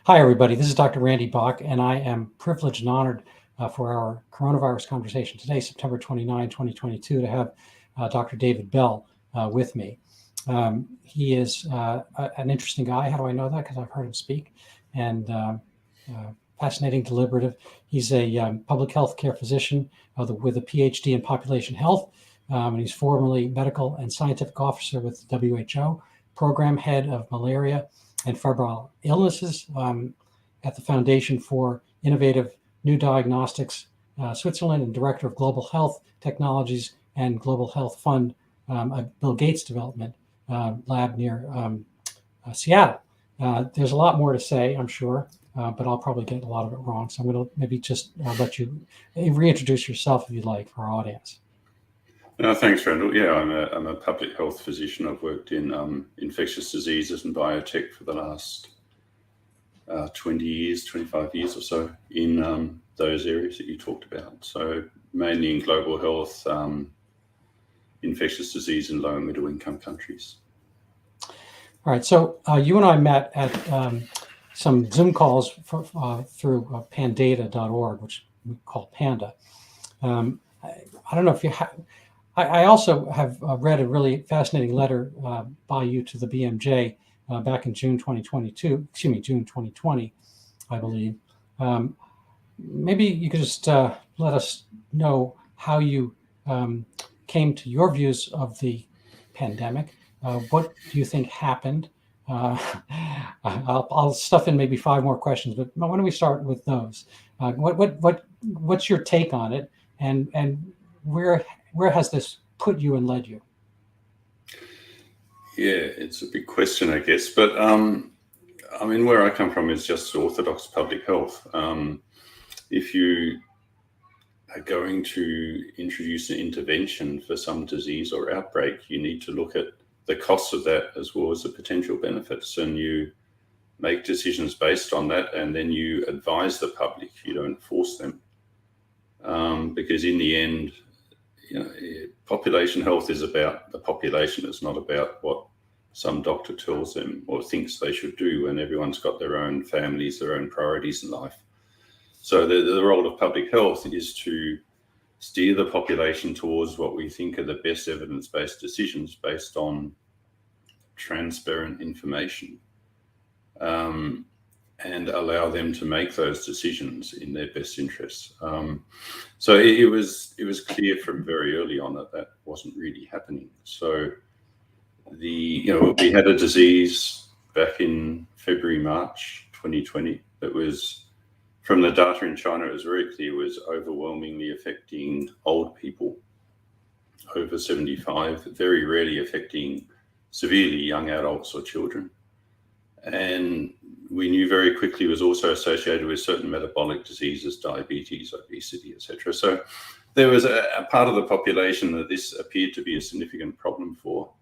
Hi, everybody. This is Dr. Randy Bach, and I am privileged and honored for our coronavirus conversation today, September 29, 2022, to have Dr. David Bell with me. He is an interesting guy. How do I know that? Because I've heard him speak. And fascinating, deliberative. He's a public health care physician with a PhD in population health. And he's formerly medical and scientific officer with the WHO, program head of malaria and febrile illnesses at the Foundation for Innovative New Diagnostics, Switzerland, and director of Global Health Technologies and Global Health Fund, a Bill Gates development lab near Seattle. There's a lot more to say, I'm sure, but I'll probably get a lot of it wrong. So I'm going to maybe just let you reintroduce yourself if you'd like for our audience. Thanks, Randall. Yeah, I'm a public health physician. I've worked in infectious diseases and biotech for the last 20 years, 25 years or so in those areas that you talked about. So mainly in global health, infectious disease in low and middle income countries. All right. So you and I met at some Zoom calls through pandata.org, which we call Panda. I don't know if you have. I also have read a really fascinating letter by you to the BMJ back in June 2020, I believe. Maybe you could just let us know how you came to your views of the pandemic. What do you think happened? I'll stuff in maybe 5 more questions, but why don't we start with those? What's your take on it, and where has this put you and led you? Yeah, it's a big question, I guess. But where I come from is just Orthodox Public Health. If you are going to introduce an intervention for some disease or outbreak, you need to look at the costs of that as well as the potential benefits, and you make decisions based on that, and then you advise the public. You don't force them, because in the end, population health is about the population. It's not about what some doctor tells them or thinks they should do, and everyone's got their own families, their own priorities in life. So the role of public health is to steer the population towards what we think are the best evidence-based decisions based on transparent information, and allow them to make those decisions in their best interests. So it was clear from very early on that wasn't really happening. So we had a disease back in February, March 2020 that was, from the data in China, it was very clear it was overwhelmingly affecting old people over 75, very rarely affecting severely young adults or children. And we knew very quickly it was also associated with certain metabolic diseases, diabetes, obesity, etc. So there was a part of the population that this appeared to be a significant problem for.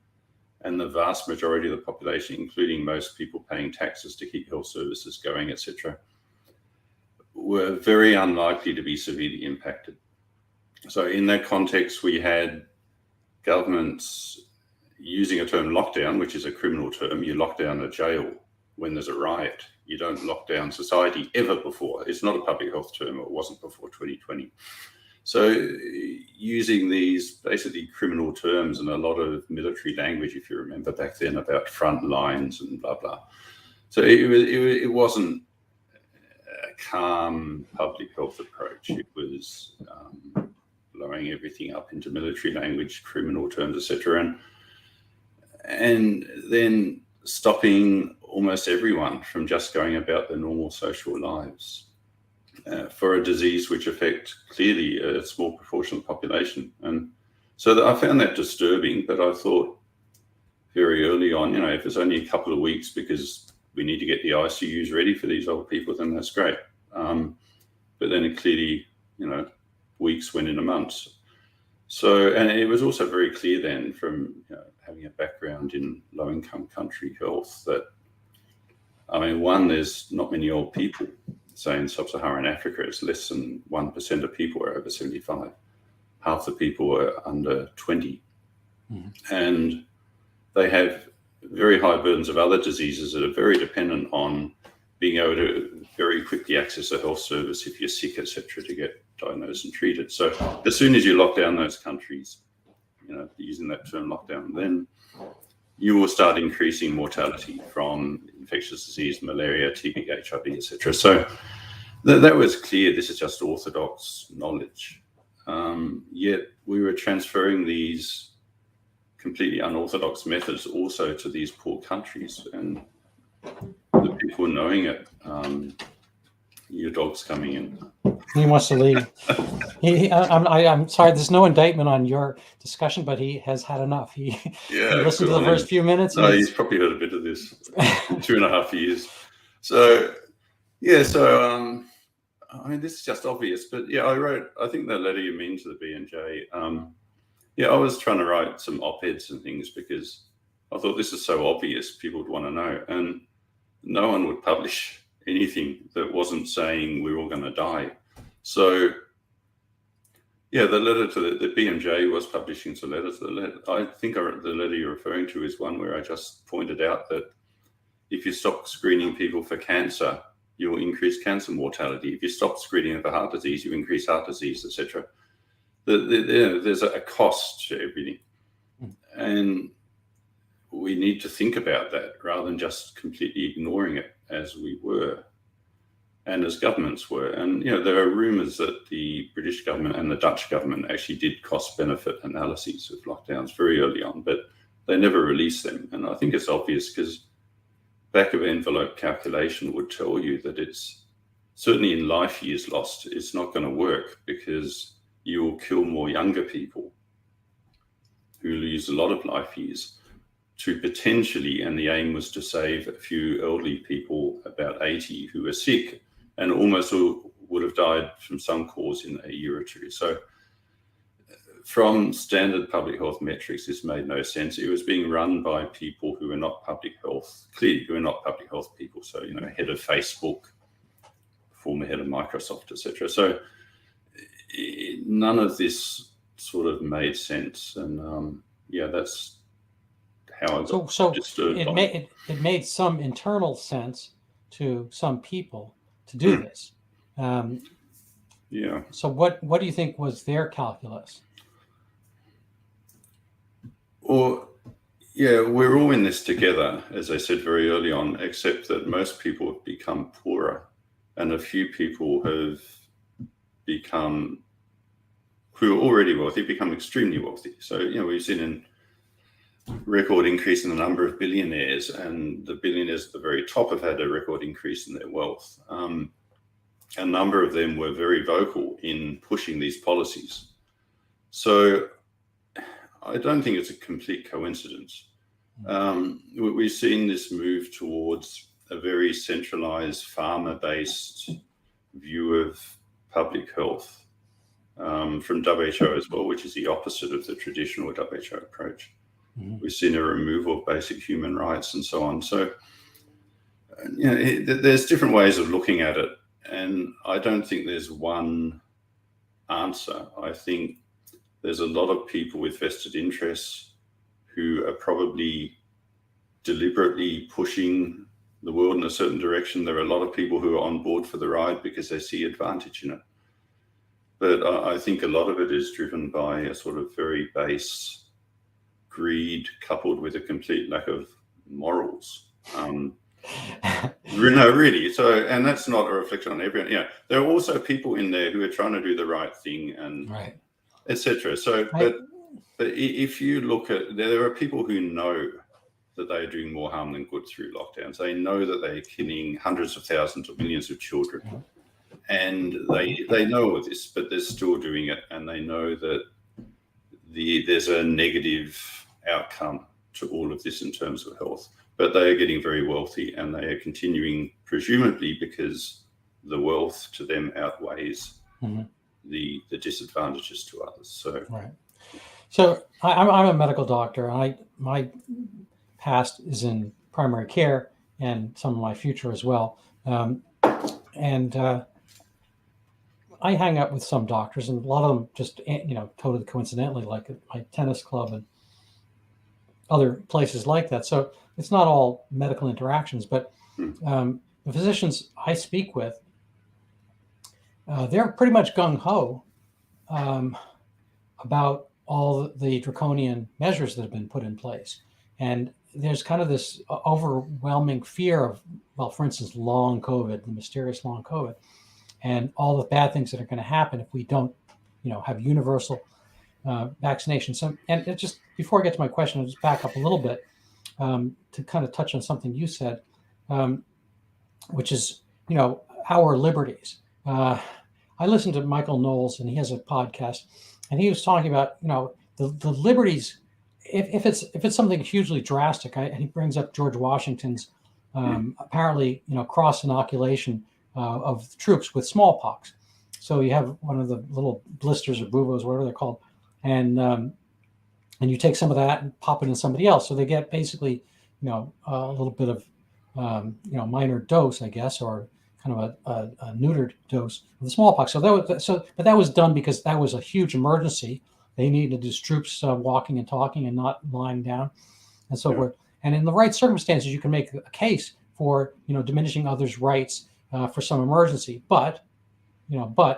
And the vast majority of the population, including most people paying taxes to keep health services going, etc., were very unlikely to be severely impacted. So in that context, we had governments using a term lockdown, which is a criminal term. You lock down a jail when there's a riot. You don't lock down society ever before. It's not a public health term. It wasn't before 2020. So using these basically criminal terms and a lot of military language, if you remember back then, about front lines and blah, blah. So it wasn't a calm public health approach. It was blowing everything up into military language, criminal terms, etc. And then stopping almost everyone from just going about their normal social lives for a disease which affects clearly a small proportion of the population. And so I found that disturbing, but I thought very early on, if it's only a couple of weeks because we need to get the ICUs ready for these old people, then that's great. But then it clearly, weeks went into months. So, and it was also very clear then from having a background in low-income country health that, there's not many old people. Say in sub-Saharan Africa, it's less than 1% of people are over 75. Half the people are under 20. Mm-hmm. And they have very high burdens of other diseases that are very dependent on being able to very quickly access a health service if you're sick, etc., to get diagnosed and treated. So as soon as you lock down those countries, using that term lockdown, then you will start increasing mortality from infectious disease, malaria, TB, HIV, etc. So that was clear. This is just orthodox knowledge. Yet we were transferring these completely unorthodox methods also to these poor countries, and the people knowing it. Your dog's coming in. He wants to leave. I'm sorry. There's no indictment on your discussion, but he has had enough. He listened to the first few minutes. No, he's probably heard a bit of this in 2.5 years. So I mean, this is just obvious, but I think the letter you mean to the B&J, I was trying to write some op-eds and things because I thought this is so obvious, people would want to know. And no one would publish anything that wasn't saying we're all going to die. So, the letter to the B&J was publishing some letters. I think the letter you're referring to is one where I just pointed out that if you stop screening people for cancer, you will increase cancer mortality. If you stop screening for heart disease, you increase heart disease, etc. There's a cost to everything. And we need to think about that rather than just completely ignoring it as we were and as governments were. And, there are rumours that the British government and the Dutch government actually did cost-benefit analyses of lockdowns very early on, but they never released them. And I think it's obvious because back-of-envelope calculation would tell you that it's certainly in life years lost, it's not going to work because you will kill more younger people who lose a lot of life years to potentially, and the aim was to save a few elderly people, about 80, who were sick and almost all would have died from some cause in a year or two. So from standard public health metrics, this made no sense. It was being run by people who were not public health, clearly who were not public health people. So, head of Facebook, former head of Microsoft, etc. So none of this sort of made sense. And that's how it got disturbed. It made some internal sense to some people to do this. So what do you think was their calculus? Well, we're all in this together, as I said very early on, except that most people have become poorer and a few people have become, who are already wealthy, become extremely wealthy. So, we've seen a record increase in the number of billionaires, and the billionaires at the very top have had a record increase in their wealth. A number of them were very vocal in pushing these policies. So I don't think it's a complete coincidence. We've seen this move towards a very centralized, pharma-based view of public health from WHO as well, which is the opposite of the traditional WHO approach. We've seen a removal of basic human rights and so on. So, there's different ways of looking at it. And I don't think there's one answer. I think there's a lot of people with vested interests who are probably deliberately pushing the world in a certain direction. There are a lot of people who are on board for the ride because they see advantage in it. But I think a lot of it is driven by a sort of very base greed coupled with a complete lack of morals. No, really. So, and that's not a reflection on everyone. There are also people in there who are trying to do the right thing and etc. So, but if you look at, there are people who know that they are doing more harm than good through lockdowns. They know that they're killing hundreds of thousands or millions of children, and they know all this, but they're still doing it, and they know that there's a negative outcome to all of this in terms of health. But they are getting very wealthy, and they are continuing, presumably because the wealth to them outweighs the disadvantages to others. So, So I'm a medical doctor. My past is in primary care, and some of my future as well. And I hang out with some doctors, and a lot of them just totally coincidentally, like at my tennis club and other places like that. So it's not all medical interactions, but the physicians I speak with, they're pretty much gung-ho about all the draconian measures that have been put in place. And there's kind of this overwhelming fear of, well, for instance, long COVID, the mysterious long COVID, and all the bad things that are going to happen if we don't, have universal vaccination. So, and it just, before I get to my question, I'll just back up a little bit to kind of touch on something you said, which is, our liberties. I listened to Michael Knowles, and he has a podcast, and he was talking about, the liberties. If it's something hugely drastic, and he brings up George Washington's apparently, cross inoculation of troops with smallpox. So you have one of the little blisters or buboes, whatever they're called, and you take some of that and pop it in somebody else. So they get basically, a little bit of, minor dose, I guess, or kind of a neutered dose of the smallpox. So but that was done because that was a huge emergency. They needed these troops walking and talking and not lying down, and so forth. And in the right circumstances, you can make a case for diminishing others' rights for some emergency. But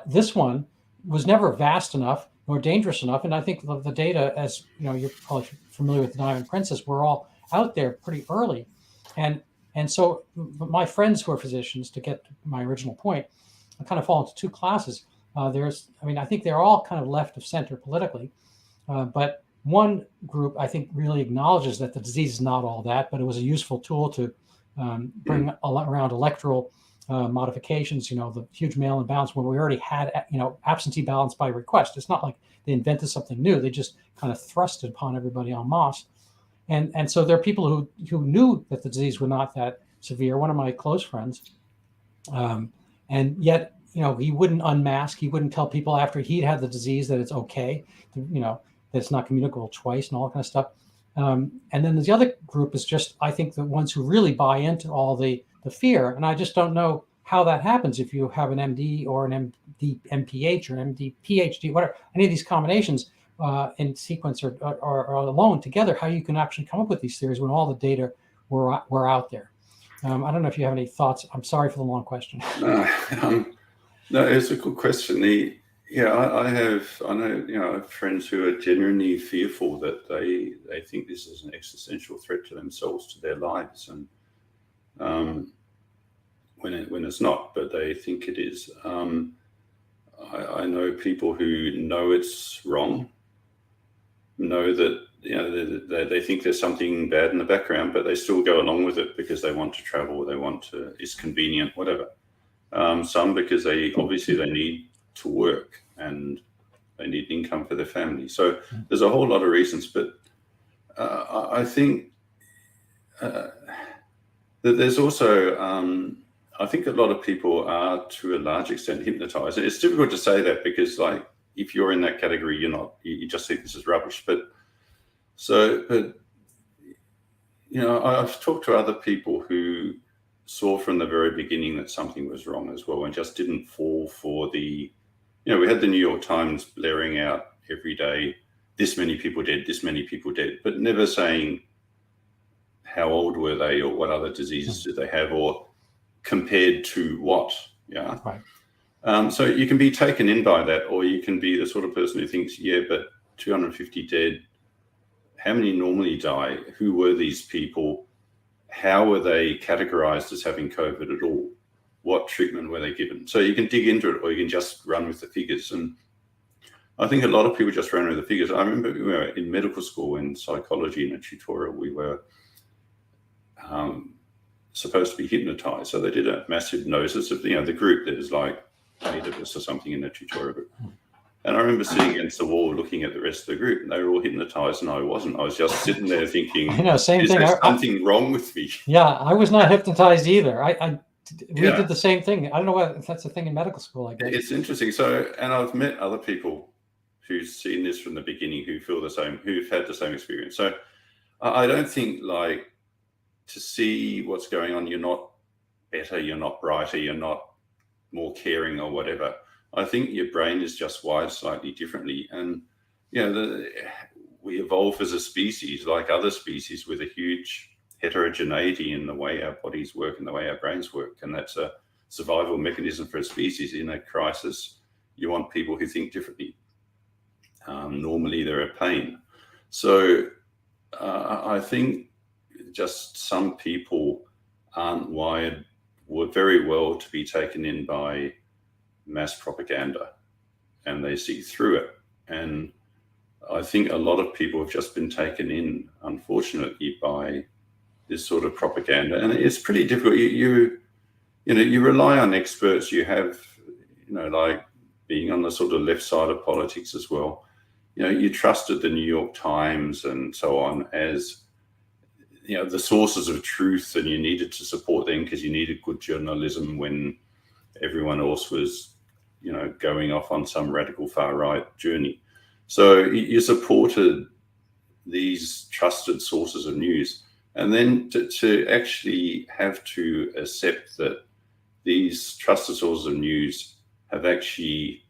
this one was never vast enough nor dangerous enough. And I think the data, as you're probably familiar with the Diamond Princess, were all out there pretty early. And so my friends who are physicians, to get to my original point, I kind of fall into two classes. I think they're all kind of left of center politically, but one group I think really acknowledges that the disease is not all that, but it was a useful tool to bring around electoral modifications, the huge mail-in ballots when we already had, absentee ballots by request. It's not like they invented something new. They just kind of thrust it upon everybody en masse. And so there are people who knew that the disease was not that severe. One of my close friends, and yet, he wouldn't unmask. He wouldn't tell people after he'd had the disease that it's okay, that it's not communicable twice and all that kind of stuff. And then the other group is just, I think, the ones who really buy into all the fear. And I just don't know how that happens if you have an MD or an MD MPH or an MD PhD, whatever, any of these combinations in sequence or alone together, how you can actually come up with these theories when all the data were out there. I don't know if you have any thoughts. I'm sorry for the long question. No, it's a good question. I know friends who are genuinely fearful that they think this is an existential threat to themselves, to their lives, and when it's not, but they think it is. I know people who know it's wrong, know that they think there's something bad in the background, but they still go along with it because they want to travel, it's convenient, whatever. Some because they need to work and they need income for their family. So there's a whole lot of reasons, but I think that there's also, I think a lot of people are to a large extent hypnotized. It's difficult to say that because, like, if you're in that category, you just think this is rubbish. But I've talked to other people who saw from the very beginning that something was wrong as well and just didn't fall for we had the New York Times blaring out every day, this many people dead, but never saying how old were they or what other diseases did they have or compared to what. Yeah. Right. So you can be taken in by that, or you can be the sort of person who thinks, but 250 dead, how many normally die? Who were these people? How were they categorized as having COVID at all? What treatment were they given? So you can dig into it, or you can just run with the figures. And I think a lot of people just ran with the figures. I remember we were in medical school in psychology in a tutorial. We were supposed to be hypnotized. So they did a massive notice of the group. There was like 8 of us or something in the tutorial group. And I remember sitting against the wall looking at the rest of the group, and they were all hypnotized and I wasn't. I was just sitting there thinking, same is thing. there something wrong with me? Yeah, I was not hypnotized either. We did the same thing. I don't know if that's a thing in medical school, I guess. It's interesting. So, and I've met other people who've seen this from the beginning, who feel the same, who've had the same experience. So I don't think, like, to see what's going on, you're not better, you're not brighter, you're not more caring or whatever. I think your brain is just wired slightly differently. And, we evolve as a species, like other species, with a huge heterogeneity in the way our bodies work and the way our brains work. And that's a survival mechanism for a species. In a crisis, you want people who think differently. Normally they're a pain. So I think just some people aren't wired very well to be taken in by mass propaganda, and they see through it. And I think a lot of people have just been taken in, unfortunately, by this sort of propaganda. And it's pretty difficult. You rely on experts. You have, like being on the sort of left side of politics as well. You trusted the New York Times and so on as, the sources of truth, and you needed to support them because you needed good journalism when everyone else was, going off on some radical far right journey. So you supported these trusted sources of news. And then to actually have to accept that these trusted sources of news are actually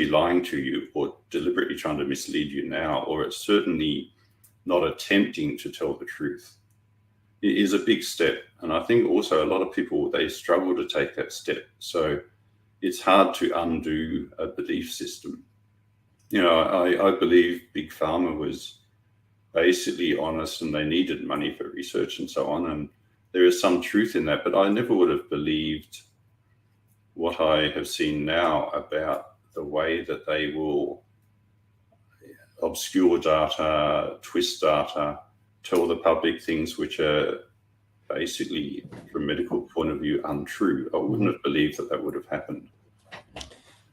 lying to you, or deliberately trying to mislead you now, or it's certainly not attempting to tell the truth, it is a big step. And I think also a lot of people, they struggle to take that step. So it's hard to undo a belief system. I believe Big Pharma was basically honest, and they needed money for research and so on. And there is some truth in that, but I never would have believed what I have seen now about the way that they will obscure data, twist data, tell the public things which are basically, from a medical point of view, untrue. I wouldn't have believed that would have happened.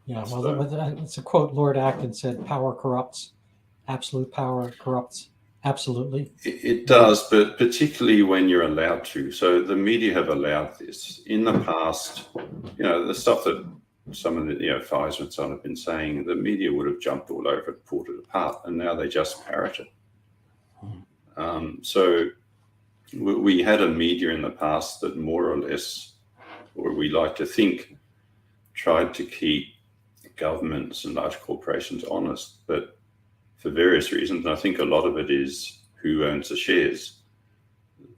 Yeah, well, it's a quote Lord Acton said: "Power corrupts. Absolute power corrupts absolutely." It does, but particularly when you're allowed to. So the media have allowed this. In the past, the stuff that some of the Pfizer and so on have been saying, the media would have jumped all over it, pulled it apart, and now they just parrot it. So we had a media in the past that more or less, or we like to think, tried to keep governments and large corporations honest, but for various reasons, and I think a lot of it is who owns the shares.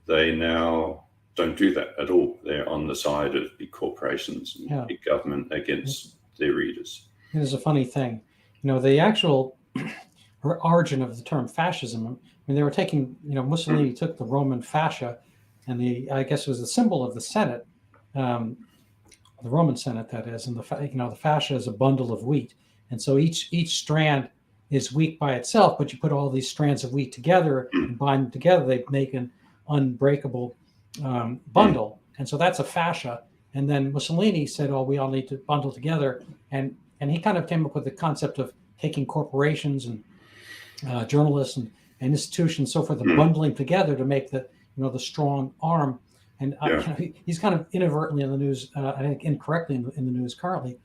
They now don't do that at all. They're on the side of big corporations and big government against their readers. There's a funny thing. The actual origin of the term fascism, I mean, they were taking, Mussolini took the Roman fascia, and I guess it was the symbol of the Senate, the Roman Senate, that is, and the fascia is a bundle of wheat. And so each strand is wheat by itself, but you put all these strands of wheat together and bind them together, they make an unbreakable bundle. And so that's a fascia. And then Mussolini said, "Oh, we all need to bundle together." And he kind of came up with the concept of taking corporations and journalists and institutions, so forth, and bundling together to make the strong arm. And he's kind of inadvertently in the news, I think incorrectly in the news currently.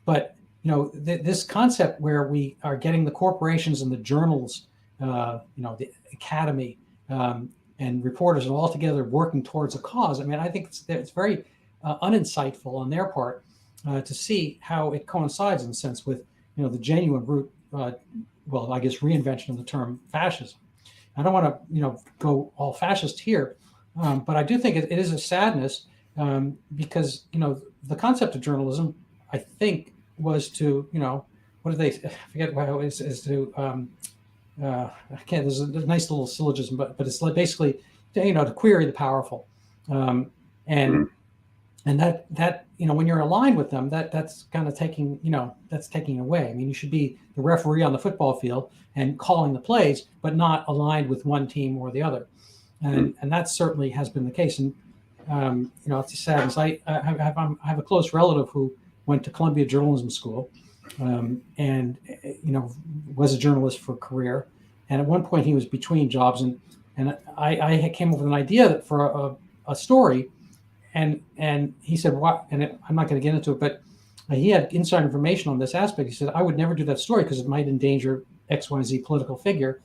But this concept where we are getting the corporations and the journals, the academy and reporters are all together working towards a cause. I mean, I think it's very uninsightful on their part to see how it coincides in a sense with the genuine root, I guess, reinvention of the term fascism. I don't want to go all fascist here, but I do think it is a sadness because the concept of journalism, I think, was to what did they, I forget what it was, is to I can't, there's a nice little syllogism, but it's like basically to query the powerful, and that when you're aligned with them, that's kind of taking that's taking away. I mean, you should be the referee on the football field and calling the plays, but not aligned with one team or the other, and that certainly has been the case. And it's sad. I have a close relative who went to Columbia Journalism School, and was a journalist for a career. And at one point he was between jobs, and I came up with an idea for a story, and he said, "What?" And I'm not going to get into it, but he had inside information on this aspect. He said, "I would never do that story because it might endanger XYZ political figure."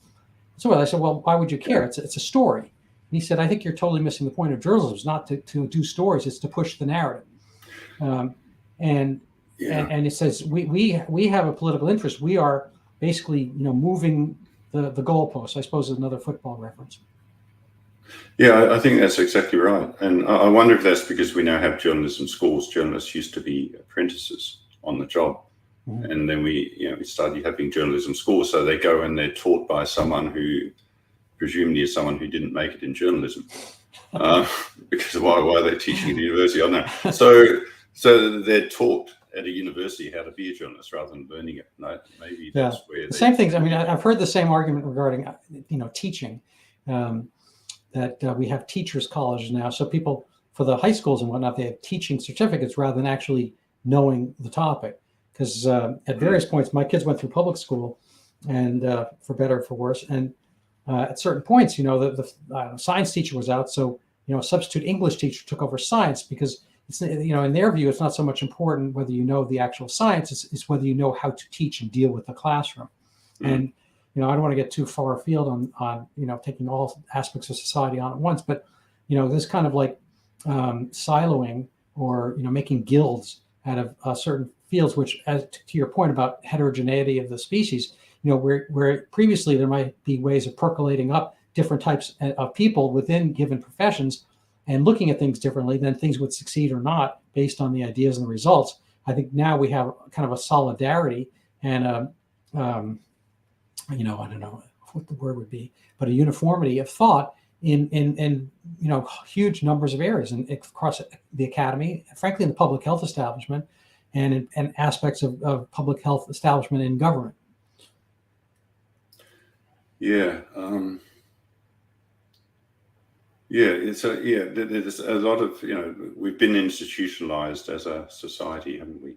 So I said, "Well, why would you care? It's a story." And he said, "I think you're totally missing the point of journalism. It's not to do stories; it's to push the narrative." And it says we have a political interest. We are basically moving the goalposts. I suppose is another football reference. Yeah, I think that's exactly right. And I wonder if that's because we now have journalism schools. Journalists used to be apprentices on the job. Mhm. And then we started having journalism schools. So they go and they're taught by someone who presumably is someone who didn't make it in journalism. Because why are they teaching at the university? I don't know. So they're taught at a university how to be a journalist rather than learning it. No, maybe that's where the same things. I mean, I've heard the same argument regarding teaching. That we have teachers' colleges now, so people for the high schools and whatnot, they have teaching certificates rather than actually knowing the topic. Because at various points, my kids went through public school, and for better or for worse, and at certain points, the science teacher was out, so a substitute English teacher took over science because it's in their view, it's not so much important whether you know the actual science, it's whether you know how to teach and deal with the classroom. And I don't want to get too far afield on taking all aspects of society on at once, but this kind of like siloing or making guilds out of certain fields, which, as to your point about heterogeneity of the species, where previously there might be ways of percolating up different types of people within given professions and looking at things differently, then things would succeed or not based on the ideas and the results. I think now we have kind of a solidarity and I don't know what the word would be, but a uniformity of thought in huge numbers of areas and across the academy, frankly, in the public health establishment, and in aspects of public health establishment in government. Yeah. There's a lot of, we've been institutionalized as a society, haven't we?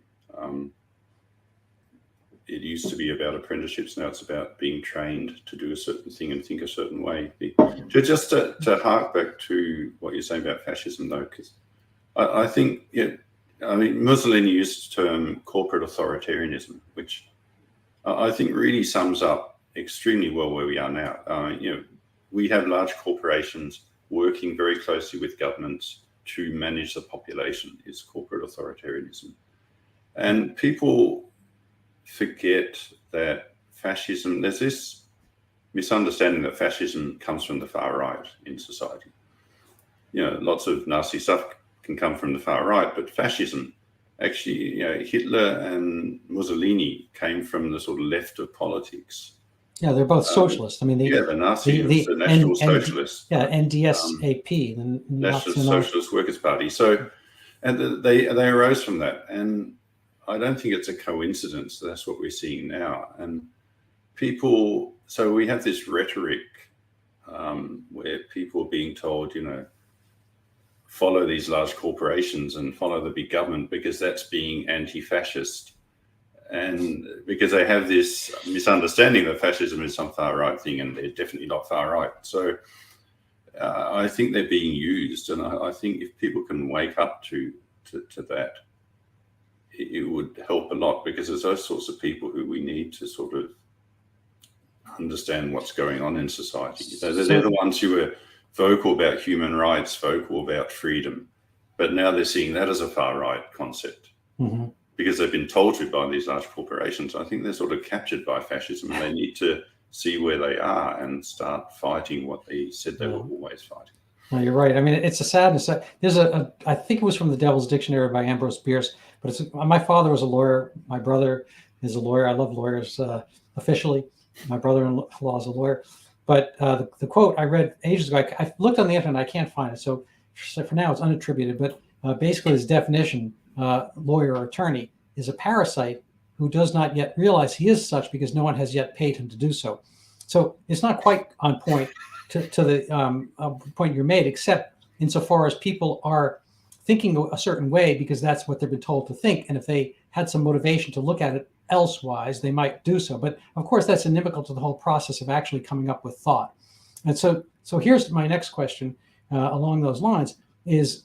It used to be about apprenticeships. Now it's about being trained to do a certain thing and think a certain way. Just to hark back to what you're saying about fascism, though, because I think, Mussolini used the term corporate authoritarianism, which I think really sums up extremely well where we are now. We have large corporations working very closely with governments to manage the population is corporate authoritarianism. And people forget that fascism, there's this misunderstanding that fascism comes from the far right in society. Lots of nasty stuff can come from the far right, but fascism, actually, Hitler and Mussolini came from the sort of left of politics. Yeah, they're both socialists. I mean, the Nazis, the National Socialists. Yeah, NDSAP, the National Socialist Workers' Party. So, and they arose from that. And I don't think it's a coincidence that's what we're seeing now. And so we have this rhetoric where people are being told, follow these large corporations and follow the big government because that's being anti-fascist. And because they have this misunderstanding that fascism is some far right thing, and they're definitely not far right. So I think they're being used, and I think if people can wake up to that, it would help a lot, because there's those sorts of people who we need to sort of understand what's going on in society. They're the ones who are vocal about human rights, vocal about freedom, but now they're seeing that as a far right concept. Mm-hmm. Because they've been told to by these large corporations. I think they're sort of captured by fascism, and they need to see where they are and start fighting what they said they were always fighting. No, you're right. I mean, it's a sadness. There's I think it was from the Devil's Dictionary by Ambrose Bierce, but my father was a lawyer. My brother is a lawyer. I love lawyers officially. My brother-in-law is a lawyer. But the quote I read ages ago, I looked on the internet, I can't find it. So for now, it's unattributed. But basically, his definition, lawyer or attorney, is a parasite who does not yet realize he is such because no one has yet paid him to do so. So it's not quite on point to the point you made, except insofar as people are thinking a certain way because that's what they've been told to think. And if they had some motivation to look at it elsewise, they might do so. But of course, that's inimical to the whole process of actually coming up with thought. And so here's my next question along those lines is,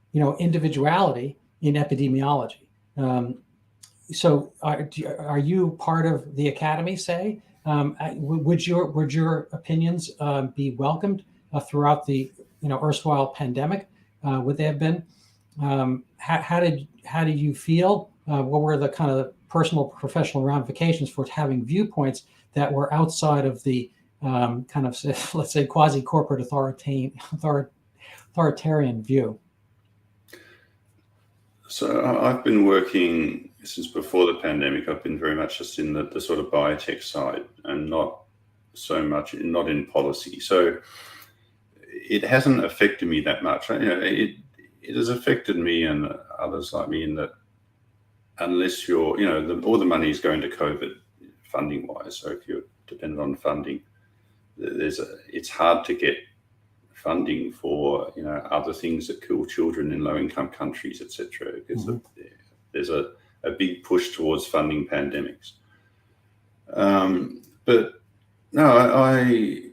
individuality in epidemiology. So are you part of the academy, say? Would your opinions be welcomed throughout the erstwhile pandemic? Would they have been? How did you feel? What were the kind of personal, professional ramifications for having viewpoints that were outside of the kind of, let's say, quasi-corporate authoritarian view? So I've been working since before the pandemic. I've been very much just in the sort of biotech side and not in policy. So it hasn't affected me that much. It has affected me and others like me in that unless you're, all the money is going to COVID funding wise. So if you're dependent on funding, it's hard to get funding for other things that kill children in low-income countries, etc. Because there's a big push towards funding pandemics. But no, I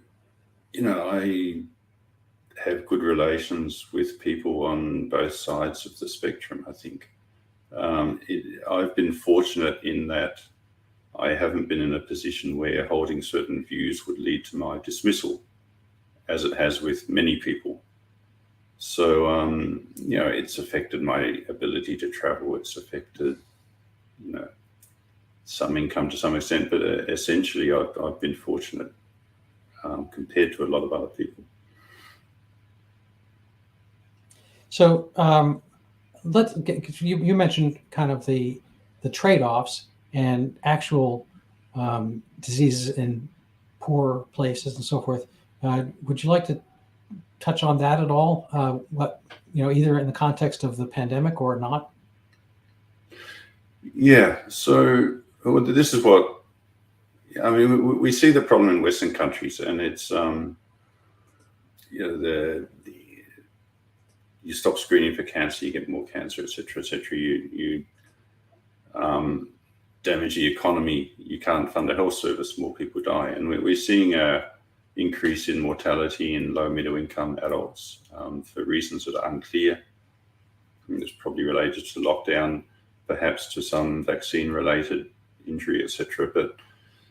have good relations with people on both sides of the spectrum. I think I've been fortunate in that I haven't been in a position where holding certain views would lead to my dismissal, as it has with many people. So, it's affected my ability to travel. It's affected, some income to some extent, but essentially I've been fortunate compared to a lot of other people. So let's get, you mentioned kind of the trade-offs and actual diseases in poor places and so forth. Would you like to touch on that at all? What, either in the context of the pandemic or not? Yeah. So this is what, we see the problem in Western countries, and it's, you stop screening for cancer, you get more cancer, et cetera, et cetera. You damage the economy, you can't fund a health service, more people die. And we're seeing a increase in mortality in low middle income adults for reasons that are unclear. It's probably related to lockdown, perhaps to some vaccine related injury, etc. But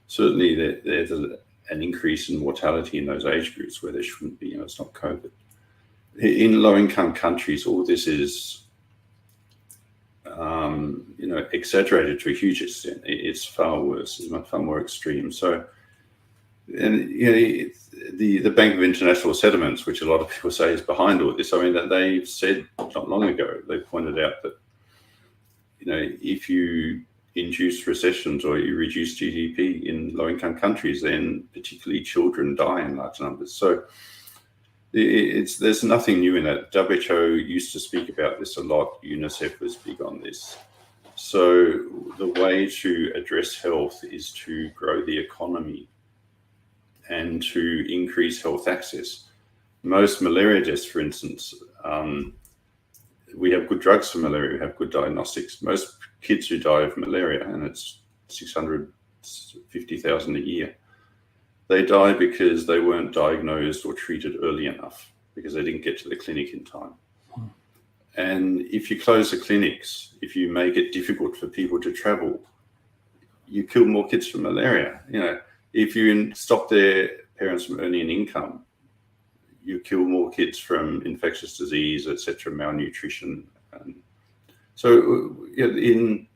certainly there's an increase in mortality in those age groups where there shouldn't be. It's not COVID. In low income countries, all this is exaggerated to a huge extent. It's far worse. It's far more extreme. So, and the Bank of International Settlements, which a lot of people say is behind all this, that they said not long ago, they pointed out that if you induce recessions or you reduce GDP in low-income countries, then particularly children die in large numbers. So there's nothing new in that. WHO used to speak about this a lot. UNICEF was big on this. So the way to address health is to grow the economy and to increase health access. Most malaria deaths, for instance, we have good drugs for malaria, we have good diagnostics. Most kids who die of malaria, and it's 650,000 a year, they die because they weren't diagnosed or treated early enough, because they didn't get to the clinic in time. And if you close the clinics, if you make it difficult for people to travel, you kill more kids from malaria. If you stop their parents from earning an income, you kill more kids from infectious disease, etc., malnutrition. And so in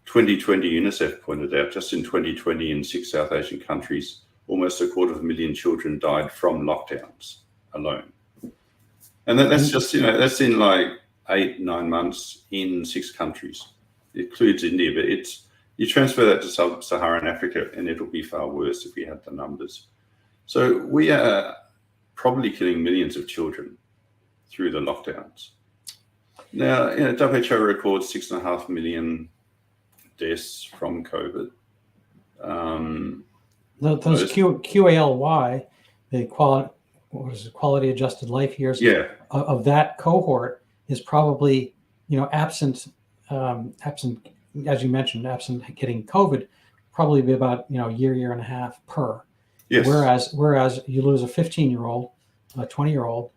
2020, UNICEF pointed out, just in 2020 in 6 South Asian countries, almost 250,000 children died from lockdowns alone. And that's just, that's in like 8-9 months in 6 countries. It includes India, but you transfer that to sub-Saharan Africa and it'll be far worse if we had the numbers. So we are probably killing millions of children through the lockdowns. Now, WHO records 6.5 million deaths from COVID. Those QALY, the quality adjusted life years of that cohort is probably, absent, as you mentioned, absent getting COVID, probably be about, year and a half per. Yes. Whereas you lose a 15-year-old, a 20-year-old,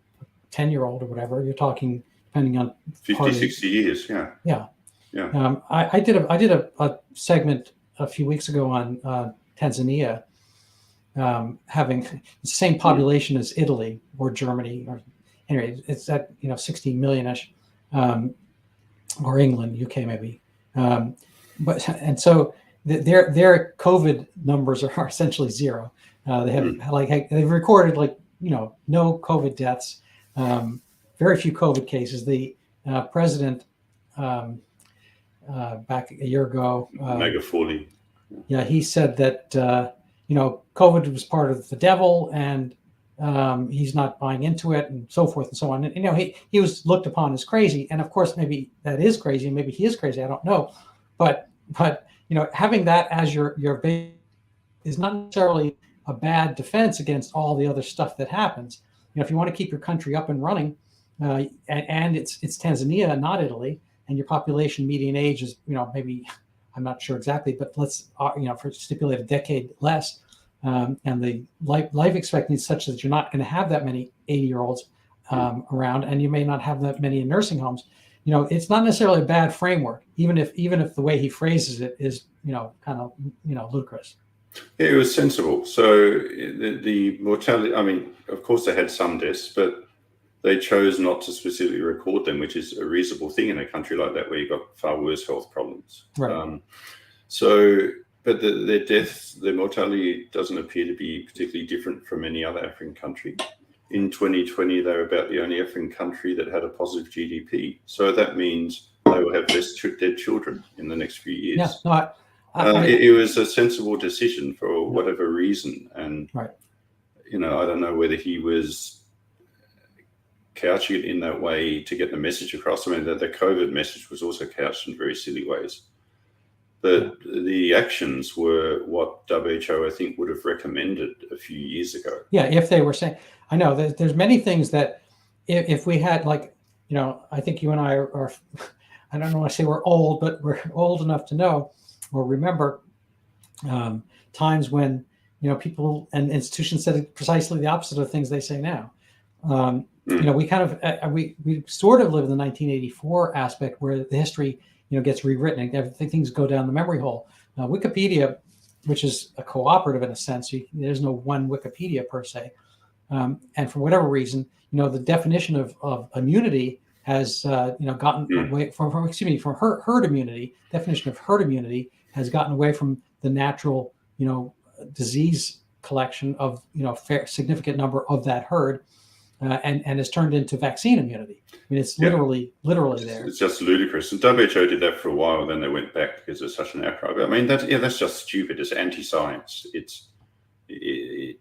10-year-old or whatever, you're talking, depending on 50, 60 years. Yeah. Yeah. I did a segment a few weeks ago on Tanzania, having the same population as Italy or Germany, or anyway, it's at 60 million-ish, or England, UK maybe, and so their COVID numbers are essentially zero. They have they've recorded no COVID deaths, very few COVID cases. The president back a year ago, Megafoli. Yeah, he said that COVID was part of the devil, and he's not buying into it, and so forth and so on. And he was looked upon as crazy, and of course maybe that is crazy, maybe he is crazy. I don't know, but having that as your base is not necessarily a bad defense against all the other stuff that happens. If you want to keep your country up and running, and it's Tanzania, not Italy, and your population median age is maybe, I'm not sure exactly, but let's for stipulate a decade less, and the life expectancy is such that you're not going to have that many 80-year-olds around, and you may not have that many in nursing homes. It's not necessarily a bad framework, even if the way he phrases it is kind of ludicrous. It was sensible. So the mortality, I mean, of course they had some deaths, but they chose not to specifically record them, which is a reasonable thing in a country like that where you've got far worse health problems. Right. But their deaths, their mortality doesn't appear to be particularly different from any other African country. In 2020, they were about the only African country that had a positive GDP. So that means they will have less dead children in the next few years. Yeah, no, it was a sensible decision for whatever reason. And, right. I don't know whether he was couching it in that way to get the message across. I mean, the COVID message was also couched in very silly ways. But the actions were what WHO, I think, would have recommended a few years ago. Yeah, if they were saying, I know there's many things that if we had I think you and I are I don't want to say we're old, but we're old enough to know or remember times when people and institutions said precisely the opposite of things they say now. We kind of we sort of live in the 1984 aspect where the history gets rewritten and things go down the memory hole. Wikipedia, which is a cooperative in a sense, there's no one Wikipedia per se, and for whatever reason, the definition of immunity has gotten away from herd immunity. Definition of herd immunity has gotten away from the natural disease collection of significant number of that herd. And has turned into vaccine immunity. I mean, it's literally there. It's just ludicrous. And WHO did that for a while, then they went back because there's such an outcry. But I mean, that's just stupid. It's anti-science. You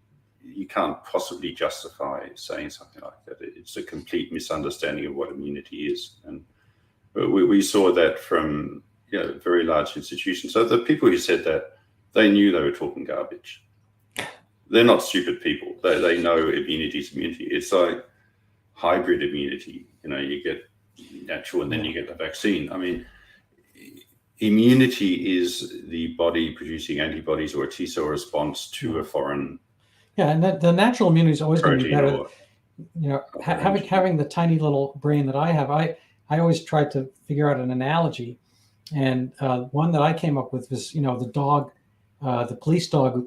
can't possibly justify saying something like that. It's a complete misunderstanding of what immunity is. And we saw that from very large institutions. So the people who said that, they knew they were talking garbage. They're not stupid people. They know immunity is immunity. It's like hybrid immunity. You get natural and then you get the vaccine. I mean, immunity is the body producing antibodies or a T cell response to a foreign. Yeah, and the natural immunity is always going to be better. Having the tiny little brain that I have, I always try to figure out an analogy, and one that I came up with was the dog, the police dog.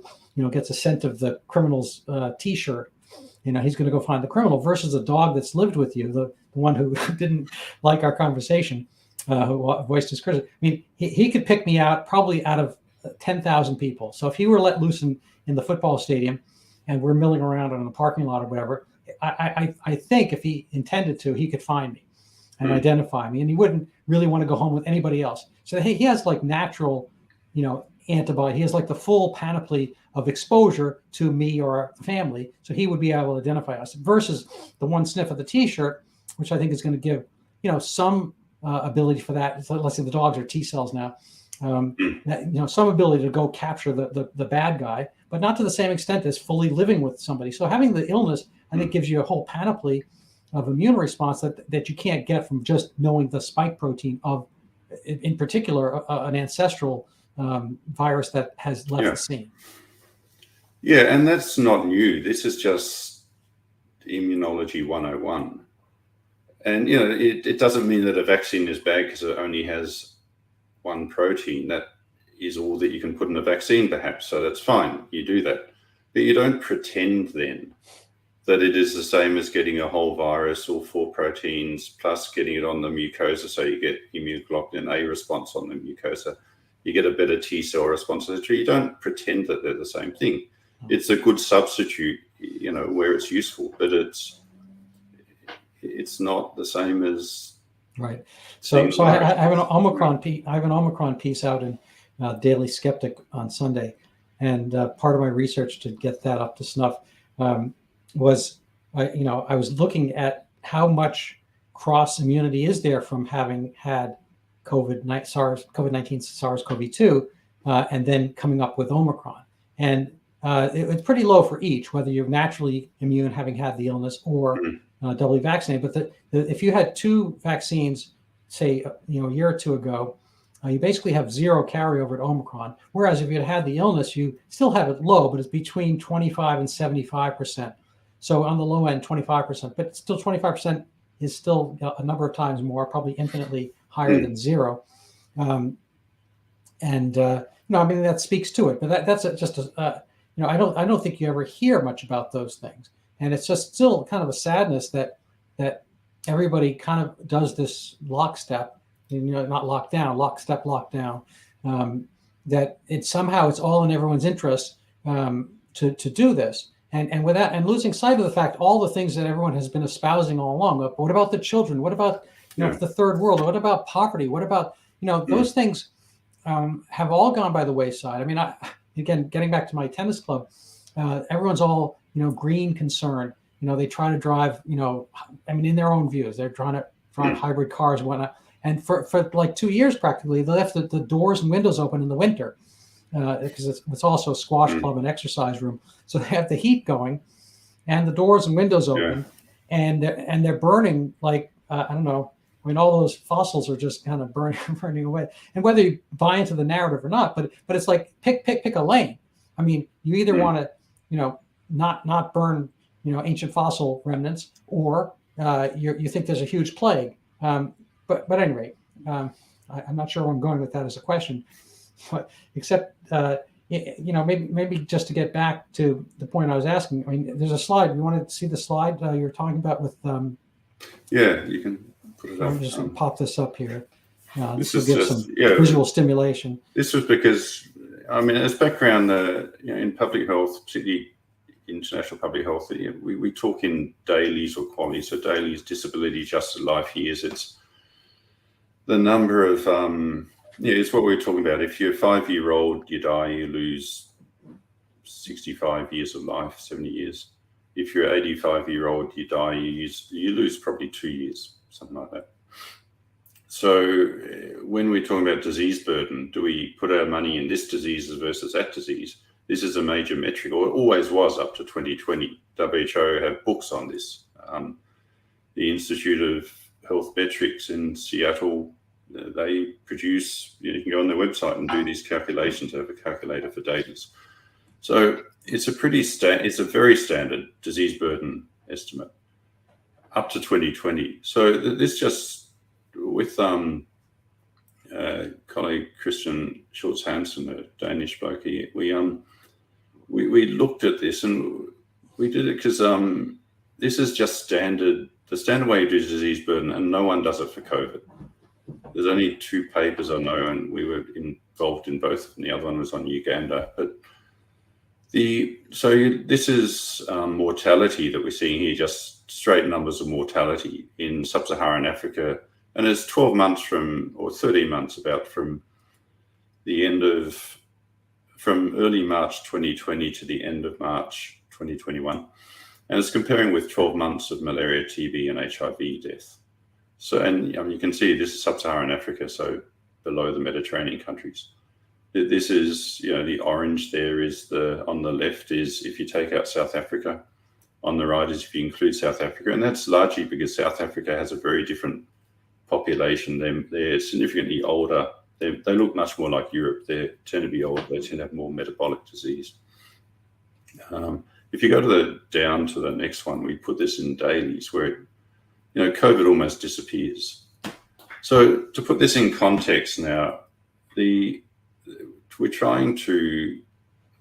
Gets a scent of the criminal's T-shirt. He's going to go find the criminal versus a dog that's lived with you, the one who didn't like our conversation, who voiced his criticism. I mean, he could pick me out probably out of 10,000 people. So if he were let loose in the football stadium and we're milling around in a parking lot or whatever, I think if he intended to, he could find me and identify me, and he wouldn't really want to go home with anybody else. So he has natural, antibody. He has the full panoply of exposure to me or our family, so he would be able to identify us. Versus the one sniff of the T-shirt, which I think is going to give some ability for that. So let's say the dogs are T cells now, some ability to go capture the bad guy, but not to the same extent as fully living with somebody. So having the illness, I think, gives you a whole panoply of immune response that you can't get from just knowing the spike protein of, in particular, an ancestral virus that has left the scene. Yeah, and that's not new. This is just immunology 101. And, it doesn't mean that a vaccine is bad because it only has one protein. That is all that you can put in a vaccine, perhaps. So that's fine. You do that. But you don't pretend then that it is the same as getting a whole virus or 4 proteins plus getting it on the mucosa so you get immunoglobulin A response on the mucosa. you get a better T cell response. So you don't pretend that they're the same thing. It's a good substitute, where it's useful, but it's not the same as. Right. So I have an Omicron piece out in Daily Skeptic on Sunday, and part of my research to get that up to snuff was, I was looking at how much cross immunity is there from having had COVID-19, SARS-CoV-2, and then coming up with Omicron, and it's pretty low for each, whether you're naturally immune having had the illness or doubly vaccinated. But if you had two vaccines, say a year or two ago, you basically have zero carryover to Omicron. Whereas if you had the illness, you still have it low, but it's between 25 and 75%. So on the low end, 25%, but still 25% is still a number of times more, probably infinitely higher than zero. That speaks to it. But that's just I don't think you ever hear much about those things, and it's just still kind of a sadness that everybody kind of does this lockstep, not lockdown, that it's all in everyone's interest to do this, and without and losing sight of the fact all the things that everyone has been espousing all along. But what about the children? What about the third world? What about poverty? What about those things have all gone by the wayside. I mean, again, getting back to my tennis club, everyone's all green concerned. They try to drive, in their own views, they're trying to drive hybrid cars and whatnot. And for like 2 years, practically, they left the doors and windows open in the winter because it's also a squash club and exercise room. So they have the heat going and the doors and windows open, and they're burning like, I don't know. I mean, all those fossils are just kind of burning away. And whether you buy into the narrative or not, but it's like pick a lane. I mean, you either want to, not burn, ancient fossil remnants, or you think there's a huge plague. But at any rate, I'm not sure where I'm going with that as a question, but except maybe just to get back to the point I was asking. I mean, there's a slide. You want to see the slide you were talking about with? Yeah, you can. I'm just going to pop this up here. This will is give just some visual stimulation. This was because, as background, in public health, particularly international public health, we talk in dailies or qualities. So dailies, disability adjusted life years. It's the number of, it's what we were talking about. If you're a 5-year-old, you die, you lose 65 years of life, 70 years. If you're an 85-year-old, you die, you lose probably 2 years. Something like that. So when we're talking about disease burden, do we put our money in this disease versus that disease? This is a major metric, or it always was up to 2020. WHO have books on this. The Institute of Health Metrics in Seattle, they produce, you can go on their website and do these calculations. They have a calculator for data. So it's a very standard disease burden estimate up to 2020. So this just, with colleague Christian Schultz Hansen, a Danish bloke, we looked at this, and we did it because this is just the standard way you do disease burden, and no one does it for COVID. There's only 2 papers I know, and we were involved in both, and the other one was on Uganda. But this is mortality that we're seeing here, just straight numbers of mortality in sub-Saharan Africa, and it's 12 months or 13 months from early March 2020 to the end of March 2021, and it's comparing with 12 months of malaria, TB, and HIV death. So, and you can see this is sub-Saharan Africa, so below the Mediterranean countries. This is, the orange there is on the left is if you take out South Africa. On the right is if you include South Africa, and that's largely because South Africa has a very different population. They're significantly older. They look much more like Europe. They tend to be older. They tend to have more metabolic disease. If you go down to the next one, we put this in dailies where, COVID almost disappears. So to put this in context now, we're trying to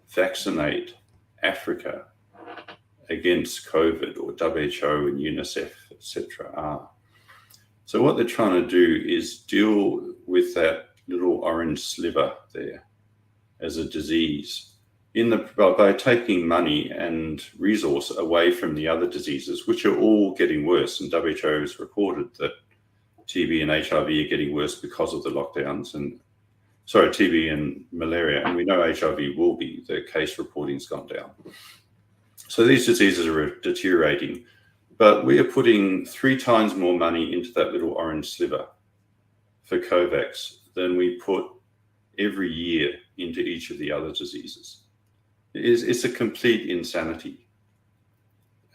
vaccinate Africa against COVID, or WHO and UNICEF, etc. So what they're trying to do is deal with that little orange sliver there as a disease by taking money and resource away from the other diseases, which are all getting worse. And WHO has reported that TB and HIV are getting worse because of the lockdowns, and TB and malaria, and we know HIV will be. The case reporting's gone down. So these diseases are deteriorating, but we are putting 3 times more money into that little orange sliver for COVAX than we put every year into each of the other diseases. It's a complete insanity.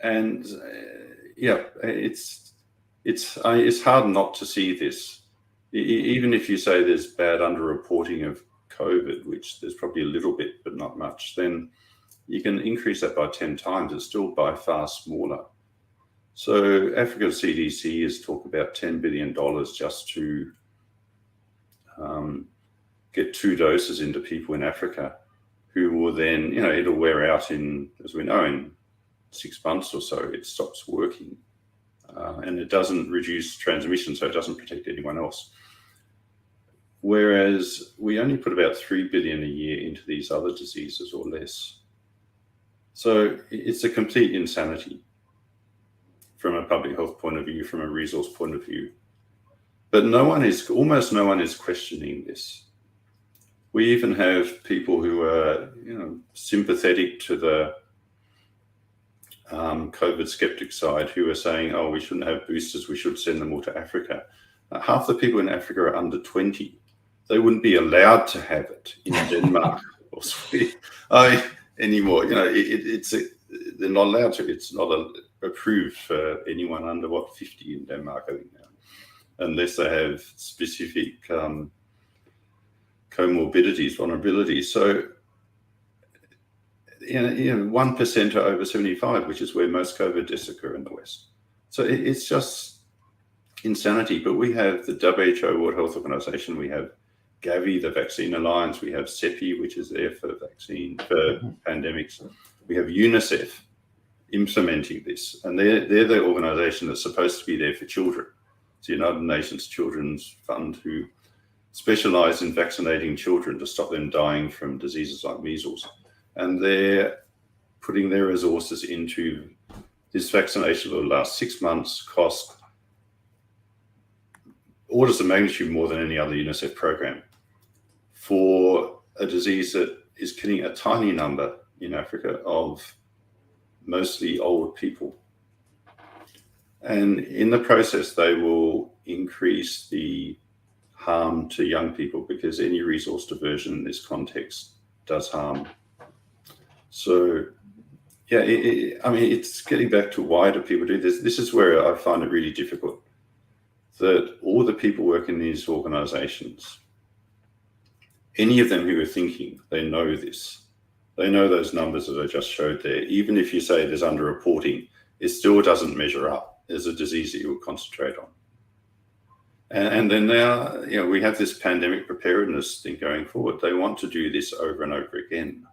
And it's hard not to see this. Even if you say there's bad underreporting of COVID, which there's probably a little bit, but not much, then you can increase that by 10 times. It's still by far smaller. So Africa CDC has talked about $10 billion just to get 2 doses into people in Africa, who will then, it'll wear out in, as we know, in 6 months or so, it stops working. And it doesn't reduce transmission, so it doesn't protect anyone else. Whereas we only put about 3 billion a year into these other diseases or less. So it's a complete insanity from a public health point of view, from a resource point of view. But almost no one is questioning this. We even have people who are, sympathetic to the COVID skeptic side, who are saying, oh, we shouldn't have boosters, we should send them all to Africa. Half the people in Africa are under 20. They wouldn't be allowed to have it in Denmark or Sweden anymore. They're not allowed to. It's not approved for anyone under 50 in Denmark, I think now, unless they have specific comorbidities, vulnerabilities. So 1% are over 75, which is where most COVID deaths occur in the West. So it's just insanity. But we have the WHO, World Health Organization, we have Gavi, the Vaccine Alliance, we have CEPI, which is there for pandemics. We have UNICEF implementing this, and they're the organization that's supposed to be there for children. It's the United Nations Children's Fund, who specialize in vaccinating children to stop them dying from diseases like measles. And they're putting their resources into this vaccination that will last 6 months, cost orders of magnitude more than any other UNICEF program, for a disease that is killing a tiny number in Africa of mostly old people. And in the process, they will increase the harm to young people, because any resource diversion in this context does harm. So, it's getting back to why do people do this? This is where I find it really difficult, that all the people working in these organizations, any of them who are thinking, they know this. They know those numbers that I just showed there. Even if you say there's underreporting, it still doesn't measure up as a disease that you would concentrate on. And then now, we have this pandemic preparedness thing going forward. They want to do this over and over again.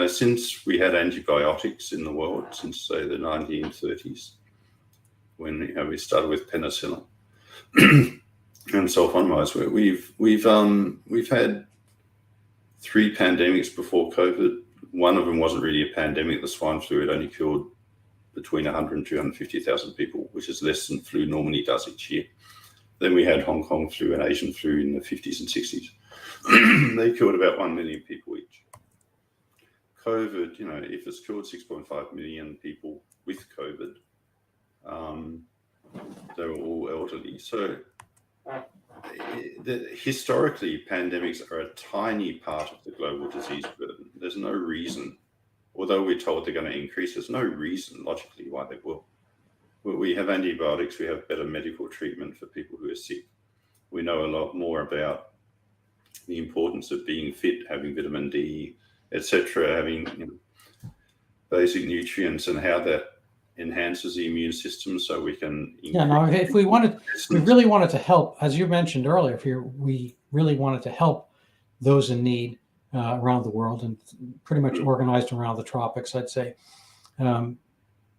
Since we had antibiotics in the world, since say the 1930s, when we started with penicillin and sulfonides, we've had 3 pandemics before COVID. One of them wasn't really a pandemic, the swine flu. It only killed between 100 and 250,000 people, which is less than flu normally does each year. Then we had Hong Kong flu and Asian flu in the 50s and 60s. They killed about 1 million people each. COVID, if it's killed 6.5 million people with COVID, they were all elderly. So historically, pandemics are a tiny part of the global disease burden. There's no reason, although we're told they're going to increase, there's no reason logically why they will. We have antibiotics, we have better medical treatment for people who are sick. We know a lot more about the importance of being fit, having vitamin D, etc., having basic nutrients, and how that enhances the immune system, so we can. If we really wanted to help, as you mentioned earlier, we really wanted to help those in need around the world, and pretty much organized around the tropics, I'd say,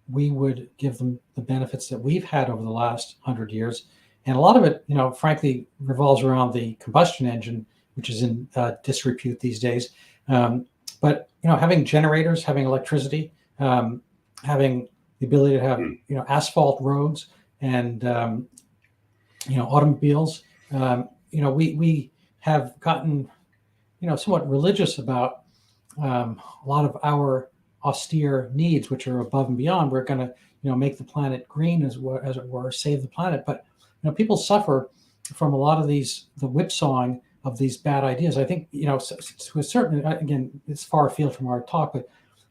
we would give them the benefits that we've had over the last 100 years, And a lot of it, frankly, revolves around the combustion engine, which is in disrepute these days. But having generators, having electricity, having the ability to have asphalt roads and automobiles. We have gotten somewhat religious about a lot of our austere needs, which are above and beyond. We're going to make the planet green, as it were, save the planet. But people suffer from a lot of the whipsawing of these bad ideas. I think to a certain, again, it's far afield from our talk, but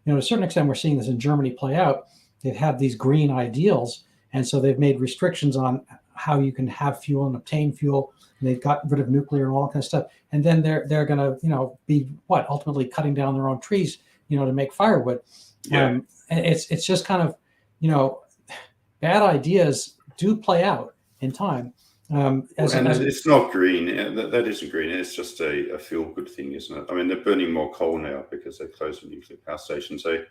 to a certain extent, we're seeing this in Germany play out. They've had these green ideals, and so they've made restrictions on how you can have fuel and obtain fuel. And they've gotten rid of nuclear and all that kind of stuff. And then they're going to be ultimately cutting down their own trees to make firewood. Yeah. And it's just kind of bad ideas do play out in time. It's not green. That isn't green. It's just a feel-good thing, isn't it? I mean, they're burning more coal now because they closed the nuclear power station. So,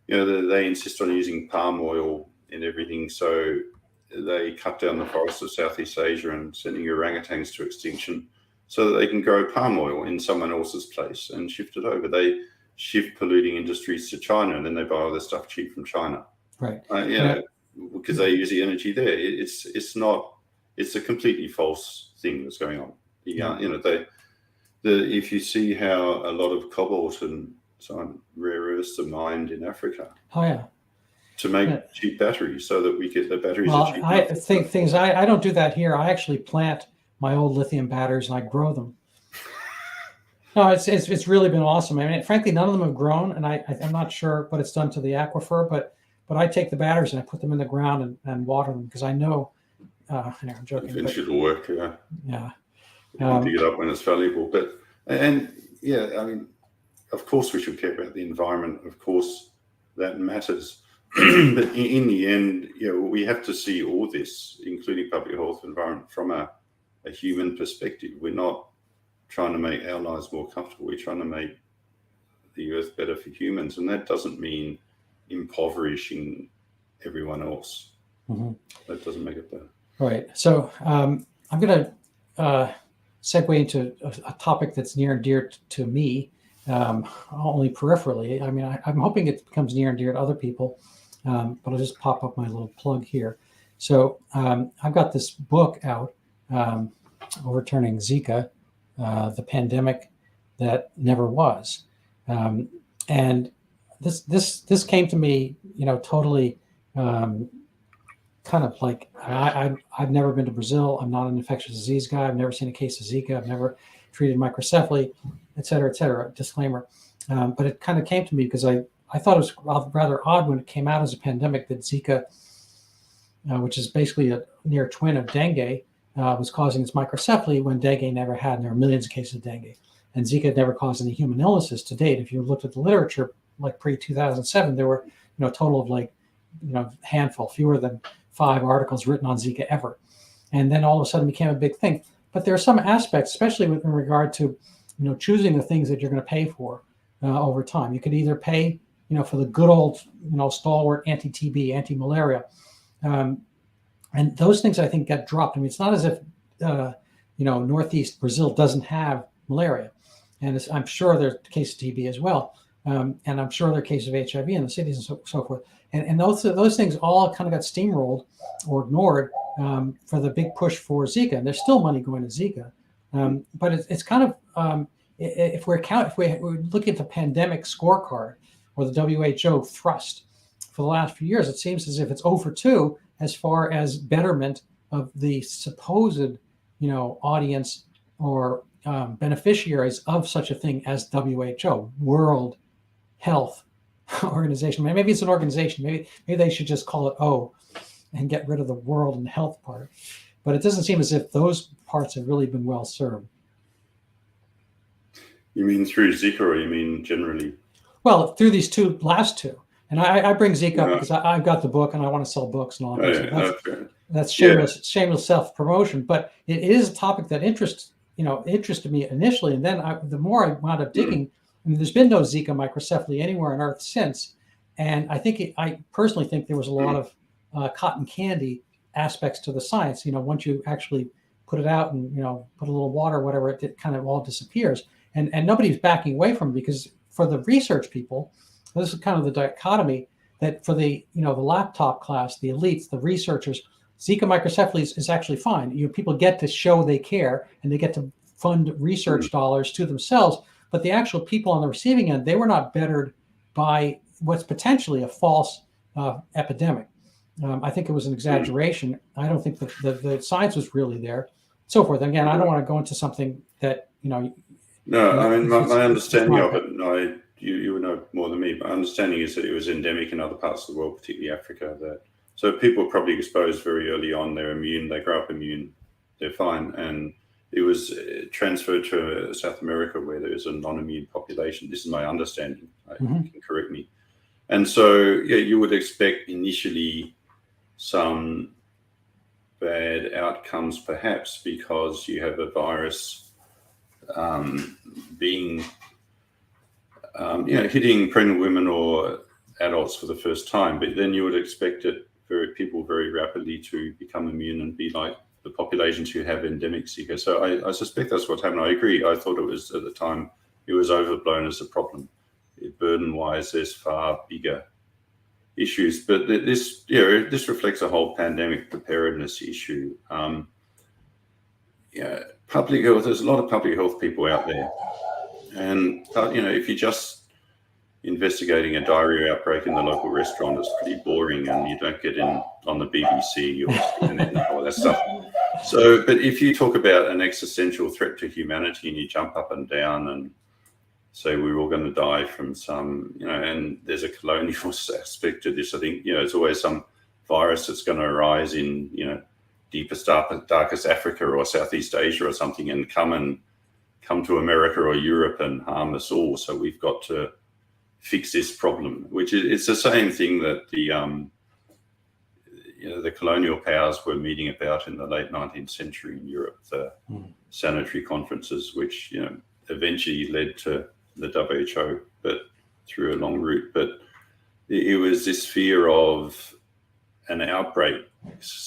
they insist on using palm oil in everything. So they cut down the forests of Southeast Asia and sending orangutans to extinction so that they can grow palm oil in someone else's place and shift it over. They shift polluting industries to China, and then they buy all their stuff cheap from China. Right. Because they use the energy there. It's a completely false thing that's going on. If you see how a lot of cobalt and so on, rare earths are mined in Africa. Oh yeah. To make cheap batteries, so that we get the batteries. Well, are cheap. I think things. I don't do that here. I actually plant my old lithium batteries and I grow them. No, it's really been awesome. I mean, frankly, none of them have grown, and I'm not sure what it's done to the aquifer, but I take the batteries and I put them in the ground and water them because I know. I'm joking. Eventually it'll work. Yeah. Pick it up when it's valuable, I mean, of course we should care about the environment. Of course, that matters. But in the end, we have to see all this, including public health, environment, from a human perspective. We're not trying to make our lives more comfortable. We're trying to make the earth better for humans, and that doesn't mean impoverishing everyone else. Mm-hmm. That doesn't make it better. Right. So I'm going to segue into a topic that's near and dear to me, only peripherally. I mean, I'm hoping it becomes near and dear to other people, but I'll just pop up my little plug here. So I've got this book out, Overturning Zika, the Pandemic That Never Was. And this came to me, totally kind of like I've never been to Brazil. I'm not an infectious disease guy. I've never seen a case of Zika. I've never treated microcephaly, et cetera, disclaimer. But it kind of came to me because I thought it was rather odd when it came out as a pandemic that Zika, which is basically a near twin of dengue, was causing this microcephaly when dengue never had, and there are millions of cases of dengue. And Zika never caused any human illnesses to date. If you looked at the literature, like pre-2007, there were a total of handful, fewer than 5 articles written on Zika ever. And then all of a sudden became a big thing. But there are some aspects, especially in regard to, choosing the things that you're going to pay for over time. You could either pay, for the good old, stalwart anti-TB, anti-malaria. And those things I think got dropped. I mean, it's not as if, Northeast Brazil doesn't have malaria. And I'm sure there's a case of TB as well. And I'm sure there are cases of HIV in the cities and so forth. And those things all kind of got steamrolled or ignored for the big push for Zika. And there's still money going to Zika. But it's kind of, if we look at the pandemic scorecard or the WHO thrust for the last few years, it seems as if it's 0-2 as far as betterment of the supposed, audience or beneficiaries of such a thing as WHO, World Health Organization. Maybe it's an organization. Maybe they should just call it O and get rid of the world and health part. But it doesn't seem as if those parts have really been well served. You mean through Zika, or you mean generally? Well, through these last two. And I bring Zika up because I've got the book and I want to sell books and all that. That's shameless self-promotion. But it is a topic that interested me initially. And then the more I wound up digging, I mean, there's been no Zika microcephaly anywhere on Earth since. And I personally think there was a lot of cotton candy aspects to the science. Once you actually put it out and put a little water, whatever, it kind of all disappears, and nobody's backing away from it, because for the research people, this is kind of the dichotomy, that for the the laptop class, the elites, the researchers, Zika microcephaly is actually fine. People get to show they care, and they get to fund research dollars to themselves, but the actual people on the receiving end, they were not bettered by what's potentially a false epidemic. I think it was an exaggeration. I don't think the science was really there, so forth. Again, I don't want to go into something that No, I mean, my understanding of it, you would know more than me, but my understanding is that it was endemic in other parts of the world, particularly Africa. So people are probably exposed very early on. They're immune. They grow up immune. They're fine. And it was transferred to South America, where there is a non-immune population. This is my understanding. You can correct me. And so, you would expect initially some bad outcomes, perhaps, because you have a virus being, hitting pregnant women or adults for the first time. But then you would expect people very rapidly to become immune and be like the populations who have endemic Zika. So I suspect that's what happened. I agree. I thought it was, at the time, it was overblown as a problem. Burden-wise, there's far bigger issues. But this reflects a whole pandemic preparedness issue. Public health, there's a lot of public health people out there. And, if you're just investigating a diarrhea outbreak in the local restaurant, it's pretty boring, and you don't get in on the BBC or CNN and all that stuff. So, but if you talk about an existential threat to humanity, and you jump up and down and say we're all going to die from some, and there's a colonial aspect to this. I think, it's always some virus that's going to arise in, deepest, darkest Africa or Southeast Asia or something, and come to America or Europe and harm us all. So we've got to fix this problem, which it's the same thing that the colonial powers were meeting about in the late 19th century in Europe, the sanitary conferences, which, eventually led to the WHO, but through a long route. But it was this fear of an outbreak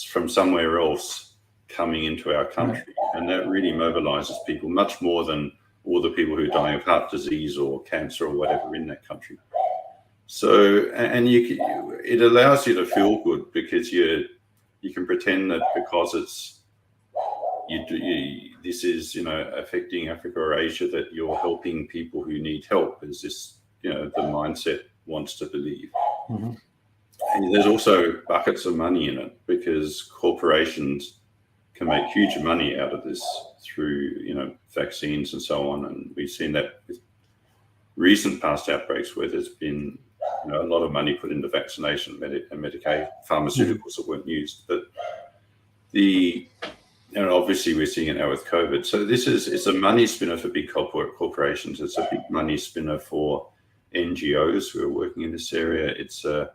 from somewhere else coming into our country. And that really mobilizes people much more than all the people who are dying of heart disease or cancer or whatever in that country. So, and it allows you to feel good, because you can pretend that because it's this is affecting Africa or Asia, that you're helping people who need help, as this the mindset wants to believe. And there's also buckets of money in it, because corporations can make huge money out of this through vaccines and so on. And we've seen that with recent past outbreaks, where there's been a lot of money put into vaccination and Medicaid pharmaceuticals that weren't used. But obviously we're seeing it now with COVID. So it's a money spinner for big corporations. It's a big money spinner for NGOs who are working in this area. It's a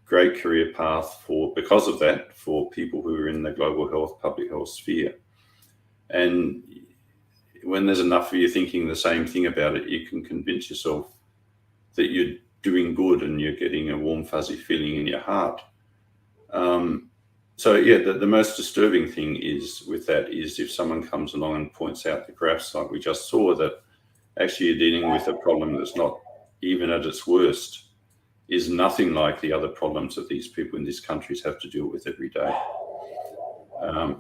great career path because of that, for people who are in the global health, public health sphere. And when there's enough of you thinking the same thing about it, you can convince yourself that you're doing good and you're getting a warm, fuzzy feeling in your heart. The most disturbing thing is if someone comes along and points out the graphs like we just saw, that actually you're dealing with a problem that's not, even at its worst, is nothing like the other problems that these people in these countries have to deal with every day.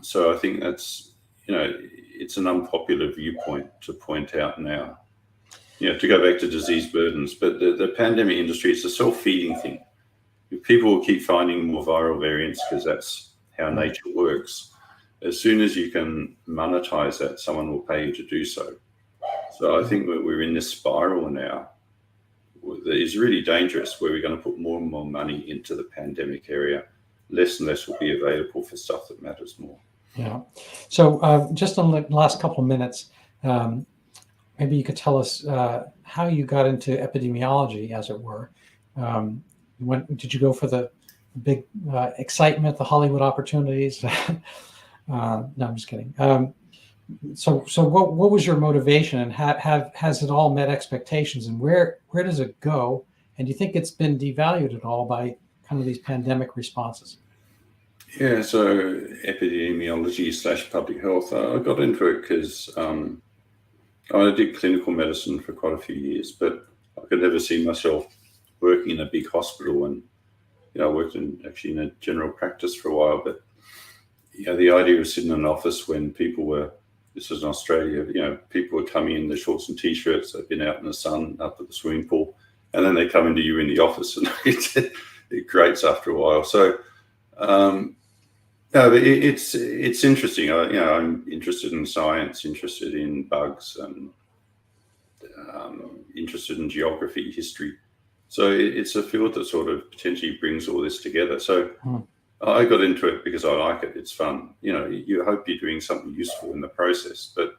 So I think that's, it's an unpopular viewpoint to point out now, to go back to disease burdens. But the pandemic industry, it's a self-feeding thing. If people will keep finding more viral variants, because that's how nature works, as soon as you can monetize that, someone will pay you to do so. So I think we're in this spiral now that is really dangerous, where we're going to put more and more money into the pandemic area. Less and less will be available for stuff that matters more. Yeah. So just in the last couple of minutes, maybe you could tell us how you got into epidemiology, as it were. Did you go for the big excitement, the Hollywood opportunities? No, I'm just kidding. So what was your motivation, and has it all met expectations, and where does it go? And do you think it's been devalued at all by kind of these pandemic responses? Yeah, so epidemiology / public health, I got into it because I did clinical medicine for quite a few years, but I could never see myself working in a big hospital. And I worked actually in a general practice for a while. But the idea of sitting in an office when people were, this was in Australia, people were coming in their shorts and t-shirts, they'd been out in the sun up at the swimming pool, and then they come into you in the office, and it grates after a while. So no, but it's interesting. I'm interested in science, interested in bugs, and interested in geography, history. So it's a field that sort of potentially brings all this together. So I got into it because I like it. It's fun. You hope you're doing something useful in the process, but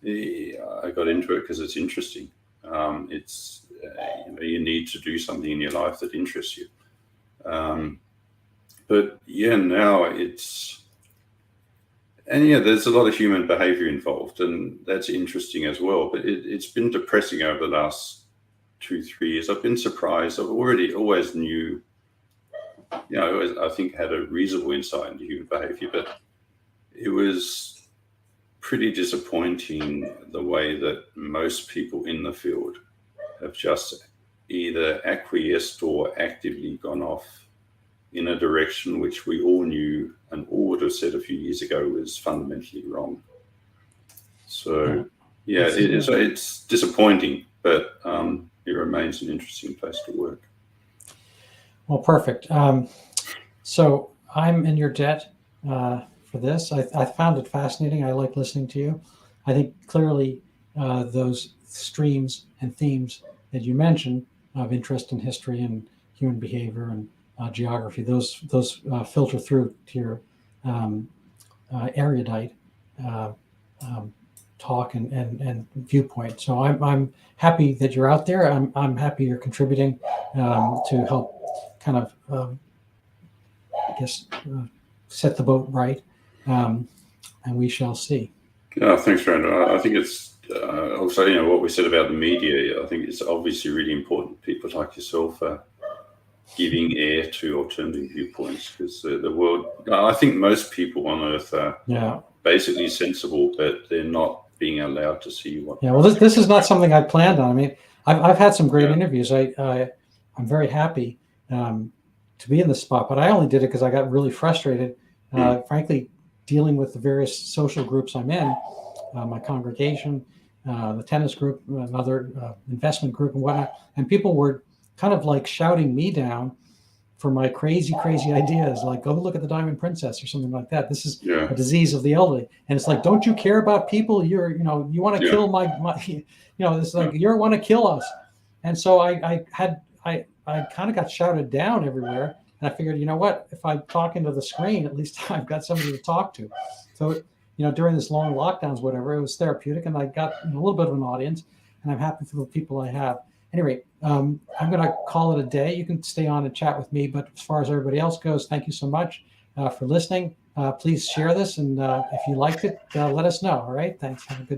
I got into it because it's interesting. It's you need to do something in your life that interests you. But now there's a lot of human behavior involved, and that's interesting as well. But it's been depressing over the last 2-3 years. I've been surprised. I've always knew, I think had a reasonable insight into human behavior, but it was pretty disappointing the way that most people in the field have just either acquiesced or actively gone off in a direction which we all knew and all would have said a few years ago was fundamentally wrong. So it's disappointing, but it remains an interesting place to work. Well, perfect. So I'm in your debt for this. I found it fascinating. I like listening to you. I think clearly those streams and themes that you mentioned of interest in history and human behavior and geography, those filter through to your erudite talk and viewpoint. So I'm happy that you're out there. I'm happy you're contributing to help kind of set the boat right, and we shall see. Thanks, Rand. I think it's also what we said about the media. I think it's obviously really important people like yourself are giving air to alternative viewpoints, because the world, I think most people on Earth are basically sensible, but they're not being allowed to see what. Yeah, well, this is not something I planned on. I mean, I've had some great interviews. I'm very happy to be in this spot, but I only did it because I got really frustrated, frankly, dealing with the various social groups I'm in, my congregation, the tennis group, another investment group and whatnot, and people were kind of like shouting me down for my crazy ideas, like go look at the Diamond Princess or something like that. This is a disease of the elderly, and it's like, don't you care about people? You want to kill my it's like you want to kill us. And so I kind of got shouted down everywhere, and I figured, you know what, if I talk into the screen, at least I've got somebody to talk to. So during this long lockdowns, whatever, it was therapeutic, and I got a little bit of an audience, and I'm happy for the people I have. Anyway, I'm going to call it a day. You can stay on and chat with me, but as far as everybody else goes, thank you so much for listening. Please share this, and if you liked it, let us know. All right, thanks. Have a good